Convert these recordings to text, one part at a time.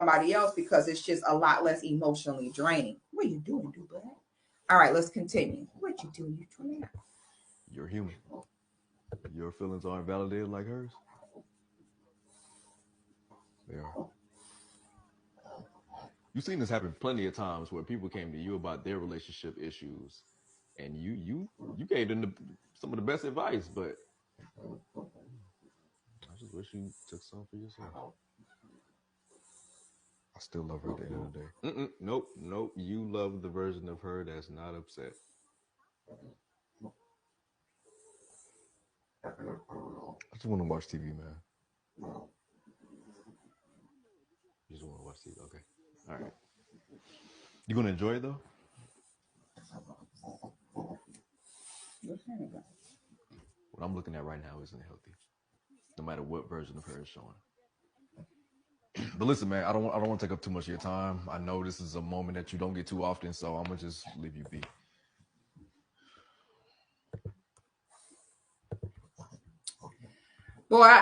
somebody else because it's just a lot less emotionally draining. What are you doing, dude? All right, let's continue. What you doing? You doing that? You're human. Your feelings aren't validated like hers. They are. You've seen this happen plenty of times where people came to you about their relationship issues, and you gave them some of the best advice, but I just wish you took some for yourself. I still love her at the end of the day. Nope, nope. You love the version of her that's not upset. I just want to watch TV, man. You just want to watch TV. Okay. All right. You gonna enjoy it though? What I'm looking at right now isn't healthy, no matter what version of her is showing. But listen, man, I don't want to take up too much of your time. I know this is a moment that you don't get too often, so I'm gonna just leave you be. Boy,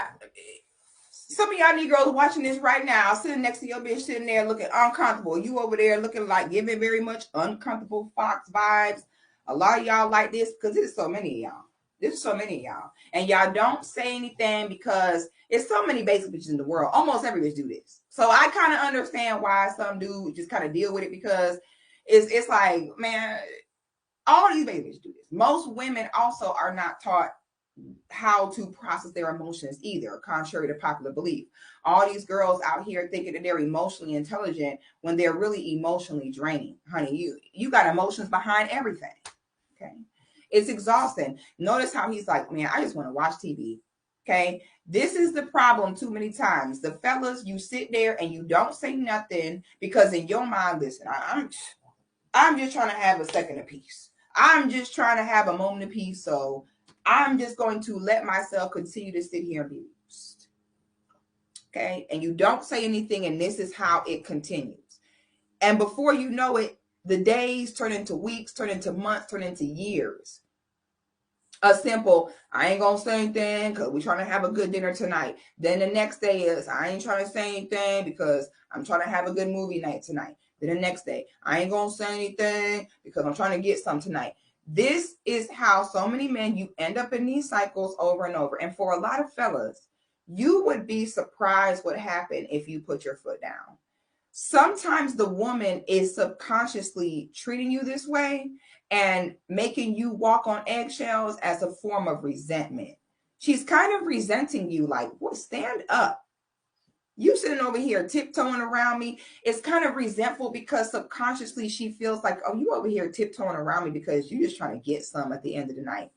some of y'all Negroes watching this right now, sitting next to your bitch, sitting there looking uncomfortable. You over there looking like giving very much uncomfortable Fox vibes. A lot of y'all like this because there's so many of y'all. There's so many of y'all. And y'all don't say anything because it's so many basic bitches in the world. Almost every bitch do this. So I kind of understand why some do just kind of deal with it because it's like, man, all these babies do this. Most women also are not taught how to process their emotions either, contrary to popular belief. All these girls out here thinking that they're emotionally intelligent when they're really emotionally draining. Honey, you got emotions behind everything. Okay. It's exhausting. Notice how he's like, man, I just want to watch TV. Okay. This is the problem too many times. The fellas, you sit there and you don't say nothing because in your mind, listen, I'm just trying to have a second of peace. I'm just trying to have a moment of peace. So I'm just going to let myself continue to sit here and be used. Okay. And you don't say anything, and this is how it continues. And before you know it, the days turn into weeks, turn into months, turn into years. A simple, I ain't gonna say anything because we're trying to have a good dinner tonight. Then the next day is, I ain't trying to say anything because I'm trying to have a good movie night tonight. Then the next day, I ain't gonna say anything because I'm trying to get some tonight. This is how so many men, you end up in these cycles over and over. And for a lot of fellas, you would be surprised what happened if you put your foot down. Sometimes the woman is subconsciously treating you this way and making you walk on eggshells as a form of resentment. She's kind of resenting you, like, what? Stand up. You sitting over here tiptoeing around me. It's kind of resentful because subconsciously she feels like, oh, you over here tiptoeing around me because you're just trying to get some at the end of the night.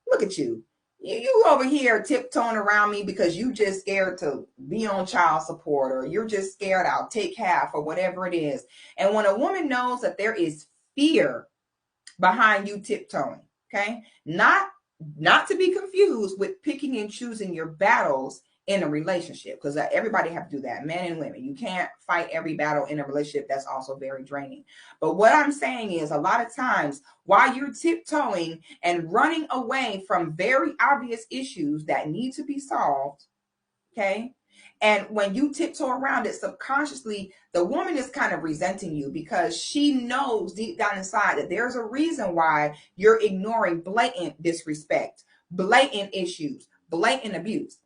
Look at you. You over here tiptoeing around me because you just scared to be on child support, or you're just scared I'll take half, or whatever it is. And when a woman knows that there is fear behind you tiptoeing, okay, not to be confused with picking and choosing your battles in a relationship, because everybody have to do that, men and women. You can't fight every battle in a relationship. That's also very draining. But what I'm saying is, a lot of times while you're tiptoeing and running away from very obvious issues that need to be solved, okay, and when you tiptoe around it subconsciously, the woman is kind of resenting you because she knows deep down inside that there's a reason why you're ignoring blatant disrespect, blatant issues, blatant abuse.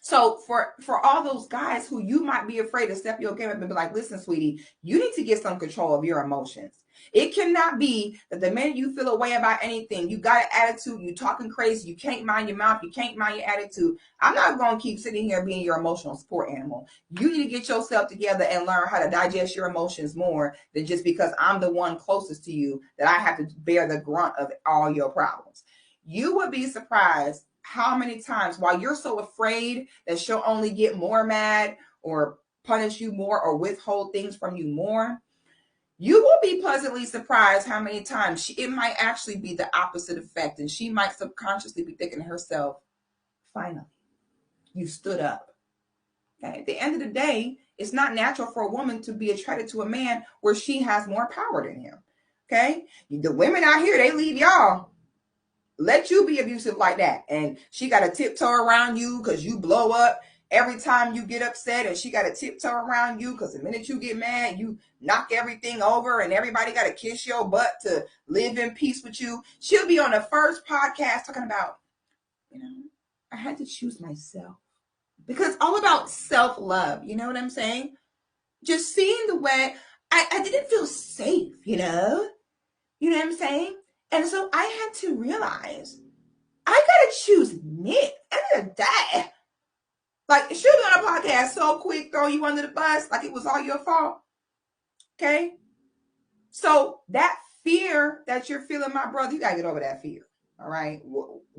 So for all those guys who you might be afraid to step your game up and be like, listen, sweetie, you need to get some control of your emotions. It cannot be that the minute you feel a way about anything, you got an attitude, you talking crazy, you can't mind your mouth, you can't mind your attitude. I'm not going to keep sitting here being your emotional support animal. You need to get yourself together and learn how to digest your emotions more than just because I'm the one closest to you that I have to bear the grunt of all your problems. You would be surprised how many times, while you're so afraid that she'll only get more mad or punish you more or withhold things from you more, you will be pleasantly surprised how many times it might actually be the opposite effect. And she might subconsciously be thinking to herself, finally, you stood up. Okay? At the end of the day, it's not natural for a woman to be attracted to a man where she has more power than him. Okay? The women out here, they leave y'all. Let you be abusive like that. And she got to tiptoe around you because you blow up. every time you get upset and she got to tiptoe around you because the minute you get mad, you knock everything over and everybody got to kiss your butt to live in peace with you. She'll be on the first podcast talking about, I had to choose myself, because it's all about self-love. You know what I'm saying? Just seeing the way I didn't feel safe, you know what I'm saying? And so I had to realize I gotta choose me. At the end of the day, like, she'll be on a podcast so quick, throw you under the bus like it was all your fault. Okay? So that fear that you're feeling, my brother, you gotta get over that fear. All right?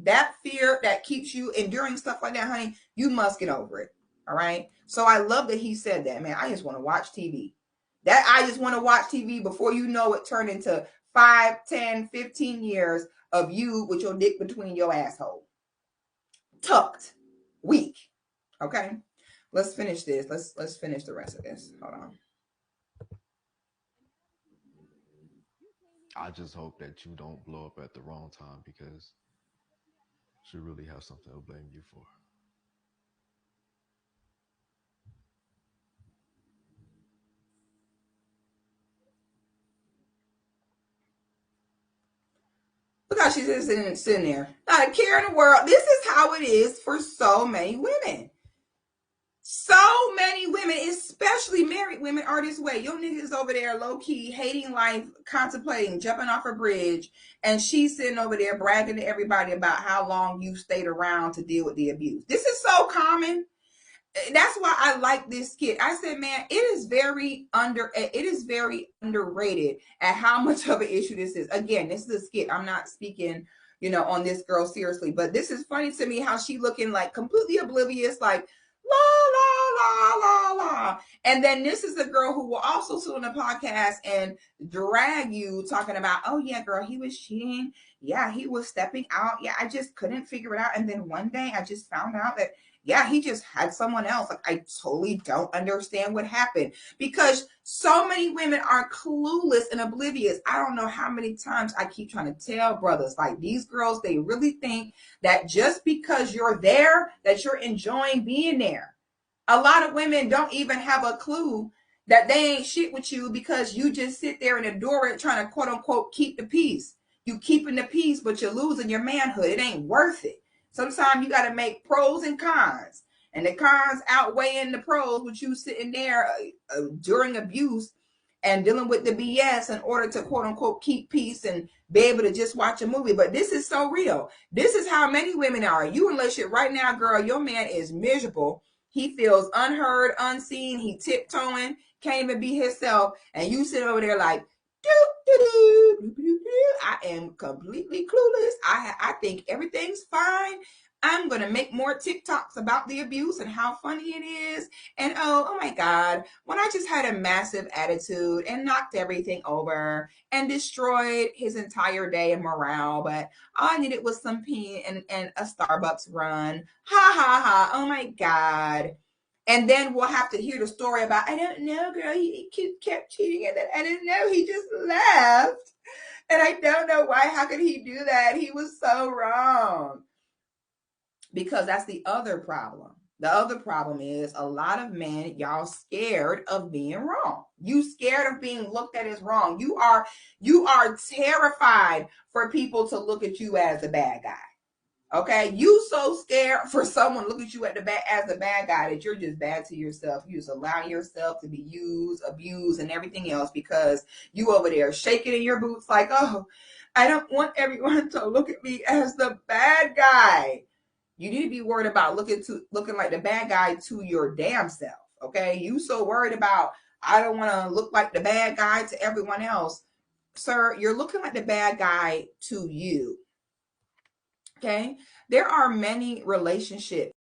That fear that keeps you enduring stuff like that, honey, you must get over it. All right? So I love that he said that, man. I just want to watch TV. I just want to watch TV before you know it turned into 5, 10, 15 years of you with your dick between your asshole. Tucked. Weak. Okay? Let's finish this. Let's finish the rest of this. Hold on. I just hope that you don't blow up at the wrong time, because she really has something to blame you for. Look how she's sitting there. Not a care in the world. This is how it is for so many women. So many women, especially married women, are this way. Your niggas over there low-key hating life, contemplating jumping off a bridge, and she's sitting over there bragging to everybody about how long you stayed around to deal with the abuse. This is so common. That's why I like this skit. I said, man, it is very underrated at how much of an issue this is. Again, this is a skit. I'm not speaking, on this girl seriously, but this is funny to me how she looking like completely oblivious, like la la la la la. And then this is the girl who will also sit on the podcast and drag you talking about, oh yeah, girl, he was cheating. Yeah, he was stepping out. Yeah, I just couldn't figure it out. And then one day I just found out that, yeah, he just had someone else. Like, I totally don't understand what happened, because so many women are clueless and oblivious. I don't know how many times I keep trying to tell brothers, like, these girls, they really think that just because you're there, that you're enjoying being there. A lot of women don't even have a clue that they ain't shit with you because you just sit there and adore it, trying to quote unquote keep the peace. You keeping the peace, but you're losing your manhood. It ain't worth it. Sometimes you got to make pros and cons, and the cons outweighing the pros with you sitting there during abuse and dealing with the BS in order to quote unquote keep peace and be able to just watch a movie. But this is so real. This is how many women are. You in a relationship right now, girl, your man is miserable. He feels unheard, unseen. He tiptoeing, can't even be himself. And you sit over there like, I am completely clueless. I think everything's fine. I'm going to make more TikToks about the abuse and how funny it is. And oh my God, when I just had a massive attitude and knocked everything over and destroyed his entire day and morale, but all I needed was some pee and a Starbucks run. Ha ha ha. Oh my God. And then we'll have to hear the story about, I don't know, girl, he kept cheating, and then I didn't know, he just left. And I don't know why. How could he do that? He was so wrong. Because that's the other problem. The other problem is a lot of men, y'all scared of being wrong. You scared of being looked at as wrong. You are terrified for people to look at you as the bad guy. Okay, you so scared for someone look at you as the bad guy that you're just bad to yourself. You just allow yourself to be used, abused, and everything else because you over there shaking in your boots like, oh, I don't want everyone to look at me as the bad guy. You need to be worried about looking like the bad guy to your damn self. Okay, you so worried about, I don't want to look like the bad guy to everyone else. Sir, you're looking like the bad guy to you. Okay, there are many relationships